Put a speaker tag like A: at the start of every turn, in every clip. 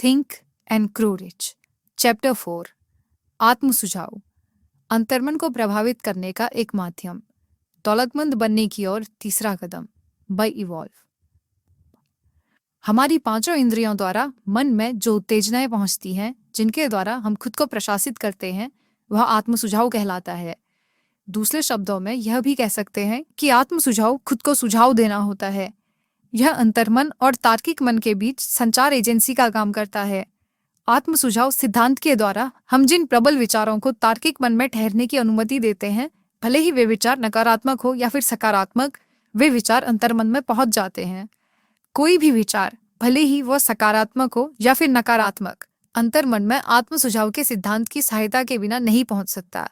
A: Think and grow rich. Chapter 4, आत्म सुझाव, अंतर्मन को प्रभावित करने का एक माध्यम, दौलतमंद बनने की ओर तीसरा कदम, बाय इवॉल्व। हमारी पांचों इंद्रियों द्वारा मन में जो उत्तेजनाएं पहुंचती हैं, जिनके द्वारा हम खुद को प्रशासित करते हैं, वह आत्म सुझाव कहलाता है। दूसरे शब्दों में यह भी कह सकते हैं कि आत्म सुझाव खुद को सुझाव देना होता है। यह अंतर्मन और तार्किक मन के बीच संचार एजेंसी का काम करता है। आत्म सुझाव सिद्धांत के द्वारा हम जिन प्रबल विचारों को तार्किक मन में ठहरने की अनुमति देते हैं, भले ही वे विचार नकारात्मक हो या फिर सकारात्मक, वे विचार अंतर्मन में पहुंच जाते हैं। कोई भी विचार, भले ही वह सकारात्मक हो या फिर नकारात्मक, अंतर्मन में आत्म सुझाव के सिद्धांत की सहायता के बिना नहीं पहुंच सकता।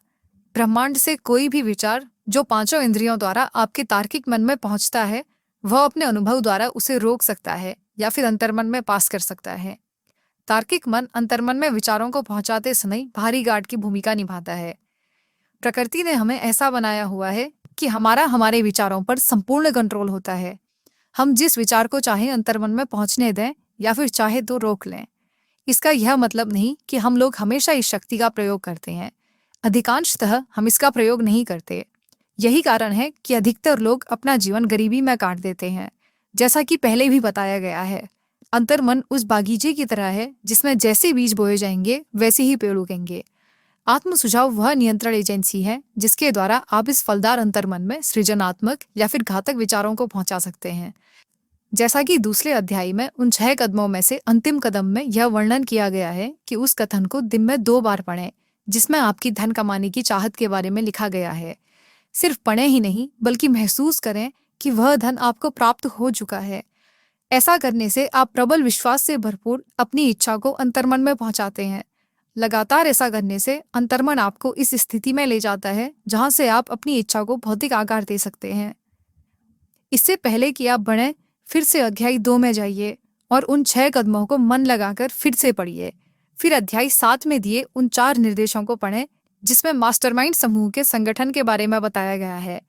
A: ब्रह्मांड से कोई भी विचार जो पांचों इंद्रियों द्वारा आपके तार्किक मन में पहुंचता है, वह अपने अनुभव द्वारा उसे रोक सकता है या फिर अंतर्मन में पास कर सकता है। तार्किक मन अंतर्मन में विचारों को पहुंचाते समय बाहरी गार्ड की भूमिका निभाता है। प्रकृति ने हमें ऐसा बनाया हुआ है कि हमारे विचारों पर संपूर्ण कंट्रोल होता है। हम जिस विचार को चाहे अंतर्मन में पहुंचने दें या फिर चाहे तो रोक लें। इसका यह मतलब नहीं कि हम लोग हमेशा इस शक्ति का प्रयोग करते हैं। अधिकांशतः हम इसका प्रयोग नहीं करते। यही कारण है कि अधिकतर लोग अपना जीवन गरीबी में काट देते हैं। जैसा कि पहले भी बताया गया है, अंतर्मन उस बागीचे की तरह है जिसमें जैसे बीज बोए जाएंगे वैसे ही पेड़ उगेंगे। आत्म सुझाव वह नियंत्रण एजेंसी है जिसके द्वारा आप इस फलदार अंतर्मन में सृजनात्मक या फिर घातक विचारों को पहुंचा सकते हैं। जैसा कि दूसरे अध्याय में उन 6 कदमों में से अंतिम कदम में यह वर्णन किया गया है कि उस कथन को दिन में 2 बार पढ़ें, जिसमें आपकी धन कमाने की चाहत के बारे में लिखा गया है। सिर्फ पढ़ें ही नहीं, बल्कि महसूस करें कि वह धन आपको प्राप्त हो चुका है। ऐसा करने से आप प्रबल विश्वास से भरपूर अपनी इच्छा को अंतर्मन में पहुंचाते हैं। लगातार ऐसा करने से अंतर्मन आपको इस स्थिति में ले जाता है जहां से आप अपनी इच्छा को भौतिक आकार दे सकते हैं। इससे पहले कि आप बढ़ें, फिर से अध्याय 2 में जाइए और उन 6 कदमों को मन लगाकर फिर से पढ़िए। फिर अध्याय 7 में दिए उन 4 निर्देशों को पढ़ें जिसमें मास्टरमाइंड समूह के संगठन के बारे में बताया गया है।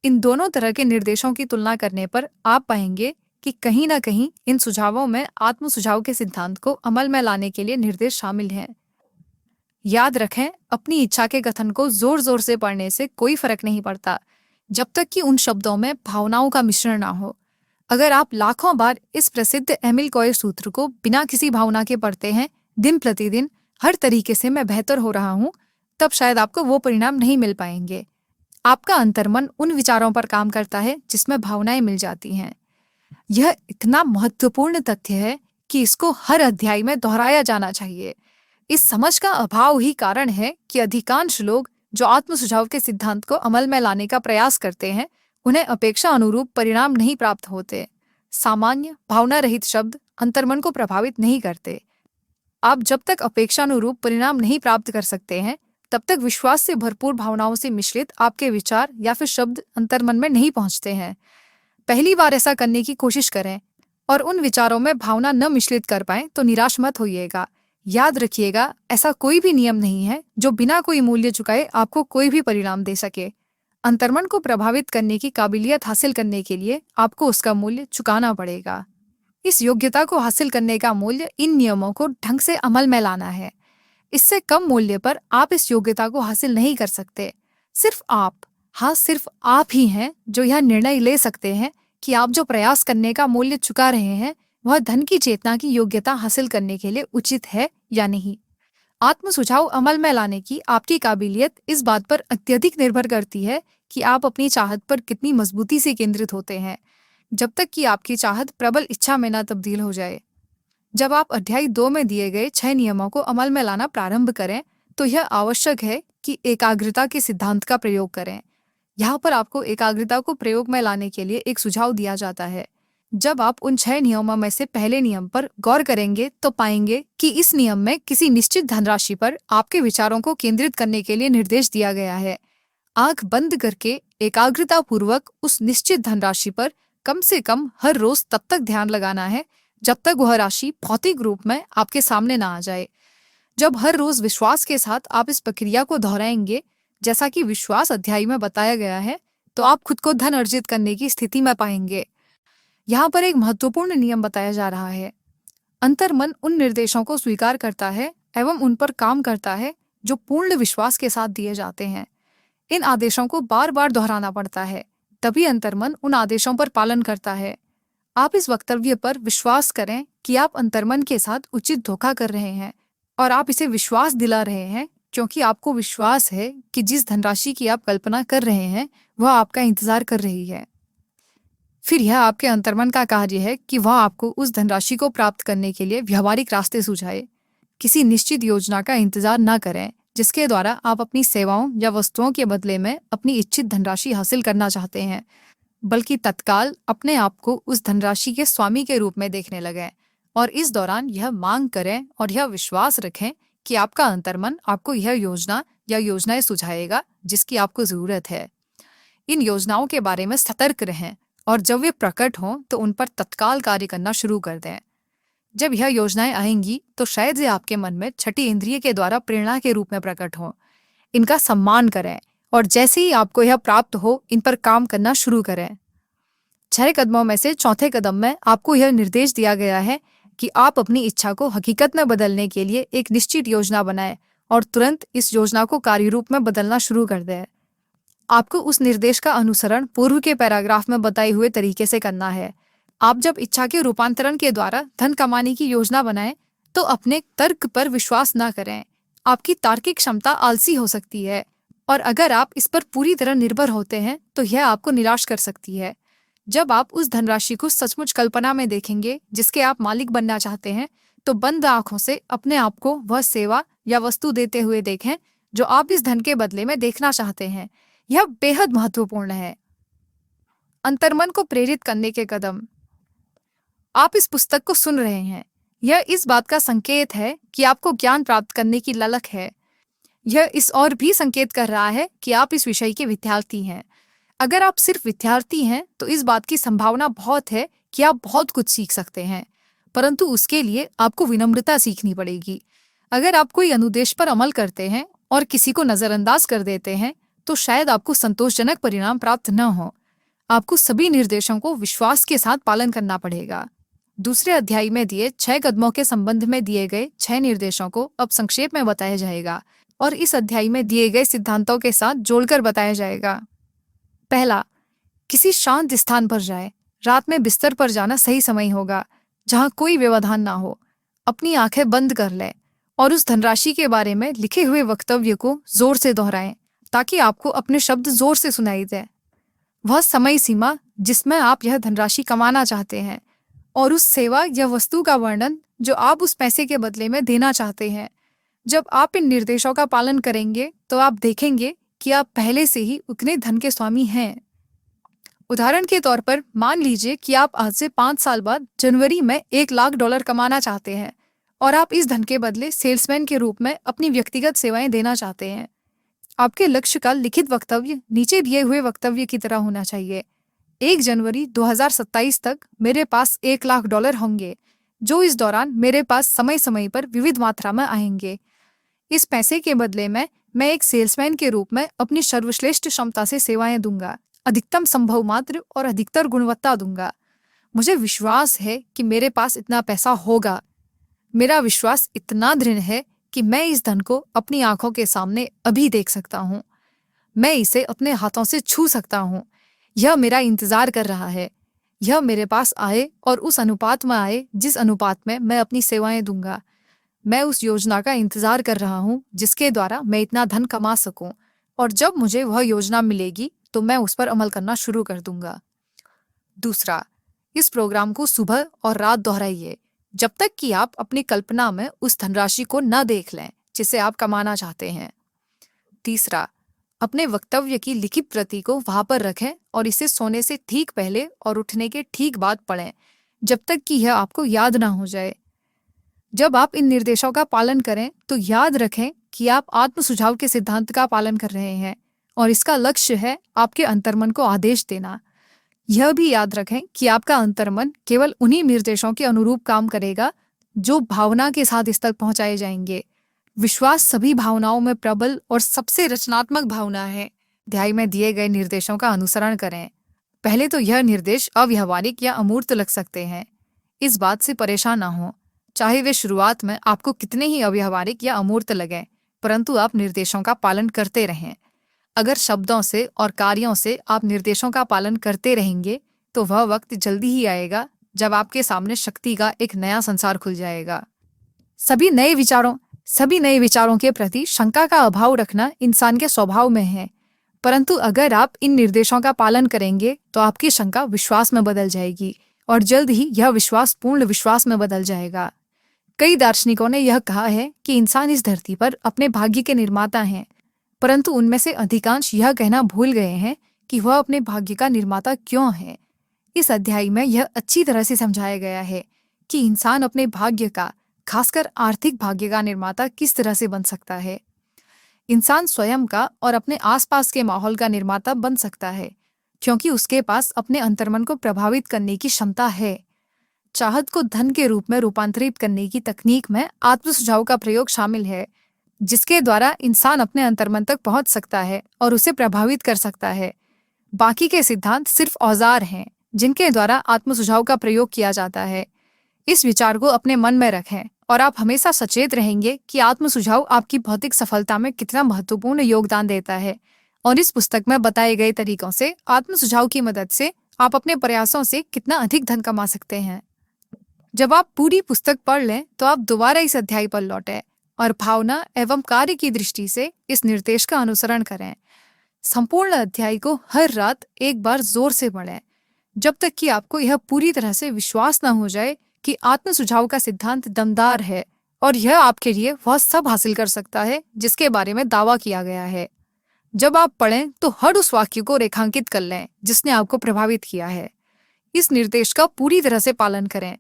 A: इन दोनों तरह के निर्देशों की तुलना करने पर आप पाएंगे कि कहीं ना कहीं इन सुझावों में आत्म सुझाव के सिद्धांत को अमल में लाने के लिए निर्देश शामिल हैं। याद रखें, अपनी इच्छा के कथन को जोर जोर से पढ़ने से कोई फर्क नहीं पड़ता, जब तक कि उन शब्दों में भावनाओं का मिश्रण ना हो। अगर आप लाखों बार इस प्रसिद्ध एमिल कॉयर सूत्र को बिना किसी भावना के पढ़ते हैं, दिन प्रतिदिन हर तरीके से मैं बेहतर हो रहा हूँ, तब शायद आपको वो परिणाम नहीं मिल पाएंगे। आपका अंतर्मन उन विचारों पर काम करता है जिसमें भावनाएं मिल जाती हैं। यह इतना महत्वपूर्ण तथ्य है कि इसको हर अध्याय में दोहराया जाना चाहिए। इस समझ का अभाव ही कारण है कि अधिकांश लोग जो आत्म सुझाव के सिद्धांत को अमल में लाने का प्रयास करते हैं, उन्हें अपेक्षा अनुरूप परिणाम नहीं प्राप्त होते। सामान्य भावना रहित शब्द अंतर्मन को प्रभावित नहीं करते। आप जब तक अपेक्षानुरूप परिणाम नहीं प्राप्त कर सकते हैं, तब तक विश्वास से भरपूर भावनाओं से मिश्रित आपके विचार या फिर शब्द अंतर्मन में नहीं पहुंचते हैं। पहली बार ऐसा करने की कोशिश करें और उन विचारों में भावना न मिश्रित कर पाएं तो निराश मत होइएगा। याद रखिएगा, ऐसा कोई भी नियम नहीं है जो बिना कोई मूल्य चुकाए आपको कोई भी परिणाम दे सके। अंतर्मन को प्रभावित करने की काबिलियत हासिल करने के लिए आपको उसका मूल्य चुकाना पड़ेगा। इस योग्यता को हासिल करने का मूल्य इन नियमों को ढंग से अमल में लाना है। इससे कम मूल्य पर आप इस योग्यता को हासिल नहीं कर सकते। सिर्फ आप ही हैं जो यह निर्णय ले सकते हैं कि आप जो प्रयास करने का मूल्य चुका रहे हैं, वह धन की चेतना की योग्यता हासिल करने के लिए उचित है या नहीं। आत्म सुझाव अमल में लाने की आपकी काबिलियत इस बात पर अत्यधिक निर्भर करती है कि आप अपनी चाहत पर कितनी मजबूती से केंद्रित होते हैं, जब तक कि आपकी चाहत प्रबल इच्छा में न तब्दील हो जाए। जब आप अध्याय 2 में दिए गए 6 नियमों को अमल में लाना प्रारंभ करें, तो यह आवश्यक है कि एकाग्रता के सिद्धांत का प्रयोग करें। यहाँ पर आपको एकाग्रता को प्रयोग में लाने के लिए एक सुझाव दिया जाता है। जब आप उन 6 नियमों में से पहले नियम पर गौर करेंगे तो पाएंगे कि इस नियम में किसी निश्चित धनराशि पर आपके विचारों को केंद्रित करने के लिए निर्देश दिया गया है। आंख बंद करके एकाग्रता पूर्वक उस निश्चित धनराशि पर कम से कम हर रोज तब तक ध्यान लगाना है जब तक वह राशि भौतिक रूप में आपके सामने ना आ जाए। जब हर रोज विश्वास के साथ आप इस प्रक्रिया को दोहराएंगे, जैसा कि विश्वास अध्याय में बताया गया है, तो आप खुद को धन अर्जित करने की स्थिति में पाएंगे। यहाँ पर एक महत्वपूर्ण नियम बताया जा रहा है। अंतर्मन उन निर्देशों को स्वीकार करता है एवं उन पर काम करता है जो पूर्ण विश्वास के साथ दिए जाते हैं। इन आदेशों को बार बार दोहराना पड़ता है, तभी अंतर्मन उन आदेशों पर पालन करता है। आप इस वक्तव्य पर विश्वास करें कि आप अंतर्मन के साथ उचित धोखा कर रहे हैं और आप इसे विश्वास दिला रहे हैं क्योंकि आपको विश्वास है कि जिस धनराशि की आप कल्पना कर रहे हैं वह आपका इंतजार कर रही है। फिर यह आपके अंतर्मन का कार्य है कि वह आपको उस धनराशि को प्राप्त करने के लिए व्यवहारिक रास्ते सुझाए। किसी निश्चित योजना का इंतजार न करें जिसके द्वारा आप अपनी सेवाओं या वस्तुओं के बदले में अपनी इच्छित धनराशि हासिल करना चाहते हैं, बल्कि तत्काल अपने आप को उस धनराशि के स्वामी के रूप में देखने लगें और इस दौरान यह मांग करें और यह विश्वास रखें कि आपका अंतर्मन आपको यह योजना या योजनाएं सुझाएगा जिसकी आपको जरूरत है। इन योजनाओं के बारे में सतर्क रहें और जब वे प्रकट हों तो उन पर तत्काल कार्य करना शुरू कर दें। जब यह योजनाएं आएंगी तो शायद ये आपके मन में छठी इंद्रिय के द्वारा प्रेरणा के रूप में प्रकट हों। इनका सम्मान करें और जैसे ही आपको यह प्राप्त हो इन पर काम करना शुरू करें। 6 कदमों में से चौथे कदम में आपको यह निर्देश दिया गया है कि आप अपनी इच्छा को हकीकत में बदलने के लिए एक निश्चित योजना बनाएं और तुरंत इस योजना को कार्यरूप में बदलना शुरू कर दें। आपको उस निर्देश का अनुसरण पूर्व के पैराग्राफ में बताए हुए तरीके से करना है। आप जब इच्छा के रूपांतरण के द्वारा धन कमाने की योजना बनाएं तो अपने तर्क पर विश्वास न करें। आपकी तार्किक क्षमता आलसी हो सकती है और अगर आप इस पर पूरी तरह निर्भर होते हैं तो यह आपको निराश कर सकती है। जब आप उस धनराशि को सचमुच कल्पना में देखेंगे जिसके आप मालिक बनना चाहते हैं तो बंद आंखों से अपने आप को वह सेवा या वस्तु देते हुए देखें जो आप इस धन के बदले में देखना चाहते हैं। यह बेहद महत्वपूर्ण है। अंतर्मन को प्रेरित करने के कदम। आप इस पुस्तक को सुन रहे हैं, यह इस बात का संकेत है कि आपको ज्ञान प्राप्त करने की ललक है। यह इस और भी संकेत कर रहा है कि आप इस विषय के विद्यार्थी हैं। अगर आप सिर्फ विद्यार्थी हैं तो इस बात की संभावना बहुत है कि आप बहुत कुछ सीख सकते हैं, परंतु उसके लिए आपको विनम्रता सीखनी पड़ेगी। अगर आप कोई अनुदेश पर अमल करते हैं और किसी को नजरअंदाज कर देते हैं तो शायद आपको संतोषजनक परिणाम प्राप्त न हो। आपको सभी निर्देशों को विश्वास के साथ पालन करना पड़ेगा। दूसरे अध्याय में दिए 6 कदमों के संबंध में दिए गए 6 निर्देशों को अब संक्षेप में बताया जाएगा और इस अध्याय में दिए गए सिद्धांतों के साथ जोड़कर बताया जाएगा। पहला, किसी शांत स्थान पर जाए। रात में बिस्तर पर जाना सही समय होगा जहां कोई व्यवधान ना हो। अपनी आंखें बंद कर लें और उस धनराशि के बारे में लिखे हुए वक्तव्य को जोर से दोहराएं ताकि आपको अपने शब्द जोर से सुनाई दे। वह समय सीमा जिसमें आप यह धनराशि कमाना चाहते हैं और उस सेवा या वस्तु का वर्णन जो आप उस पैसे के बदले में देना चाहते हैं। जब आप इन निर्देशों का पालन करेंगे तो आप देखेंगे कि आप पहले से ही उतने धन के स्वामी हैं। उदाहरण के तौर पर मान लीजिए कि आप आज से 5 साल बाद जनवरी में $1,00,000 कमाना चाहते हैं और आप इस धन के बदले सेल्समैन के रूप में अपनी व्यक्तिगत सेवाएं देना चाहते हैं। आपके लक्ष्य का लिखित वक्तव्य नीचे दिए हुए वक्तव्य की तरह होना चाहिए। 1 जनवरी 2027 तक मेरे पास $1,00,000 होंगे, जो इस दौरान मेरे पास समय समय पर विविध मात्रा में आएंगे। इस पैसे के बदले में मैं एक सेल्समैन के रूप में अपनी सर्वश्रेष्ठ क्षमता से सेवाएं दूंगा, अधिकतम संभव मात्रा और अधिकतर गुणवत्ता दूंगा। मुझे विश्वास है कि मेरे पास इतना पैसा होगा। मेरा विश्वास इतना दृढ़ है कि मैं इस धन को अपनी आंखों के सामने अभी देख सकता हूँ। मैं इसे अपने हाथों से छू सकता हूँ। यह मेरा इंतजार कर रहा है। यह मेरे पास आए और उस अनुपात में आए जिस अनुपात में मैं अपनी सेवाएं दूंगा। मैं उस योजना का इंतजार कर रहा हूँ जिसके द्वारा मैं इतना धन कमा सकूं और जब मुझे वह योजना मिलेगी तो मैं उस पर अमल करना शुरू कर दूंगा। दूसरा, इस प्रोग्राम को सुबह और रात दोहराइए जब तक कि आप अपनी कल्पना में उस धनराशि को न देख लें जिसे आप कमाना चाहते हैं। तीसरा, अपने वक्तव्य की लिखित प्रति को वहां पर रखें और इसे सोने से ठीक पहले और उठने के ठीक बाद पढ़ें जब तक कि यह आपको याद ना हो जाए। जब आप इन निर्देशों का पालन करें तो याद रखें कि आप आत्म सुझाव के सिद्धांत का पालन कर रहे हैं और इसका लक्ष्य है आपके अंतर्मन को आदेश देना। यह भी याद रखें कि आपका अंतर्मन केवल उन्हीं निर्देशों के अनुरूप काम करेगा जो भावना के साथ इस तक पहुंचाए जाएंगे। विश्वास सभी भावनाओं में प्रबल और सबसे रचनात्मक भावना है। अध्याय में दिए गए निर्देशों का अनुसरण करें। पहले तो यह निर्देश अव्यावहारिक या अमूर्त लग सकते हैं। इस बात से परेशान ना हो। चाहे वे शुरुआत में आपको कितने ही अव्यावहारिक या अमूर्त लगें, परंतु आप निर्देशों का पालन करते रहें। अगर शब्दों से और कार्यों से आप निर्देशों का पालन करते रहेंगे तो वह वक्त जल्दी ही आएगा जब आपके सामने शक्ति का एक नया संसार खुल जाएगा। सभी नए विचारों के प्रति शंका का अभाव रखना इंसान के स्वभाव में है, परंतु अगर आप इन निर्देशों का पालन करेंगे तो आपकी शंका विश्वास में बदल जाएगी और जल्द ही यह विश्वास पूर्ण विश्वास में बदल जाएगा। कई दार्शनिकों ने यह कहा है कि इंसान इस धरती पर अपने भाग्य के निर्माता हैं, परंतु उनमें से अधिकांश यह कहना भूल गए हैं कि वह अपने भाग्य का निर्माता क्यों है। इस अध्याय में यह अच्छी तरह से समझाया गया है कि इंसान अपने भाग्य का, खासकर आर्थिक भाग्य का निर्माता किस तरह से बन सकता है। इंसान स्वयं का और अपने आसपास के माहौल का निर्माता बन सकता है, क्योंकि उसके पास अपने अंतर्मन को प्रभावित करने की क्षमता है। चाहत को धन के रूप में रूपांतरित करने की तकनीक में आत्म सुझाव का प्रयोग शामिल है, जिसके द्वारा इंसान अपने अंतर्मन तक पहुंच सकता है और उसे प्रभावित कर सकता है। बाकी के सिद्धांत सिर्फ औजार हैं जिनके द्वारा आत्म सुझाव का प्रयोग किया जाता है। इस विचार को अपने मन में रखें और आप हमेशा सचेत रहेंगे कि आत्म सुझाव आपकी भौतिक सफलता में कितना महत्वपूर्ण योगदान देता है, और इस पुस्तक में बताए गए तरीकों से आत्म सुझाव की मदद से आप अपने प्रयासों से कितना अधिक धन कमा सकते हैं। जब आप पूरी पुस्तक पढ़ लें तो आप दोबारा इस अध्याय पर लौटें और भावना एवं कार्य की दृष्टि से इस निर्देश का अनुसरण करें। संपूर्ण अध्याय को हर रात एक बार जोर से पढ़ें, जब तक कि आपको यह पूरी तरह से विश्वास न हो जाए कि आत्म सुझाव का सिद्धांत दमदार है और यह आपके लिए वह सब हासिल कर सकता है जिसके बारे में दावा किया गया है। जब आप पढ़ें तो हर उस वाक्य को रेखांकित कर लें जिसने आपको प्रभावित किया है। इस निर्देश का पूरी तरह से पालन करें।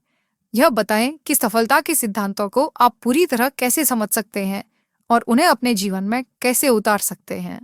A: यह बताएं कि सफलता के सिद्धांतों को आप पूरी तरह कैसे समझ सकते हैं और उन्हें अपने जीवन में कैसे उतार सकते हैं।